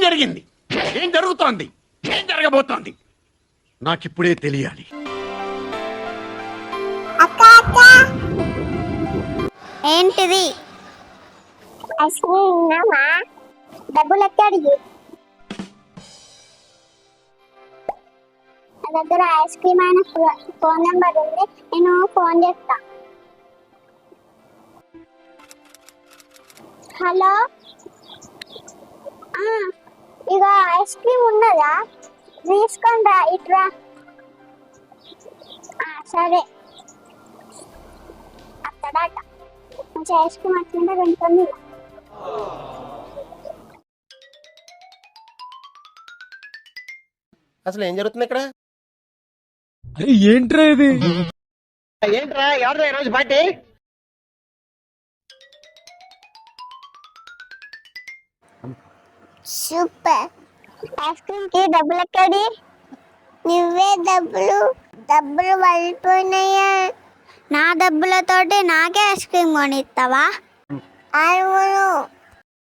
జరిగింది, ఏం జరుగుతోంది, ఏం జరగబోతోంది నాకిప్పుడే తెలియాలి. ఏంటిది? ఐస్ క్రీమ్ తిన్నామా? డబ్బులు ఎక్కడికి? నా దగ్గర ఐస్ క్రీమ్ అయిన ఫోన్ నెంబర్ ఉంది, నేను ఫోన్ చేస్తా. హలో, ఇక ఐస్ క్రీమ్ ఉన్నదా? తీసుకొని ఇట్రా. సరే, అక్కడాట మంచి ఐస్ క్రీమ్ వచ్చింటే వెంటనే. అసలు ఏం జరుగుతుంది ఇక్కడ? ఏంట్రా ఇది? ఏంట్రా ఎవరిదా ఈరోజు పార్టీ? సూపర్. ఐస్ క్రీమ్ కి డబ్బులు ఎక్కడి? నువ్వే డబ్బులు వెళ్ళిపోయినాయా? నా డబ్బులతోటి నాకే ఐస్ క్రీమ్ కొనిస్తావా? అవును.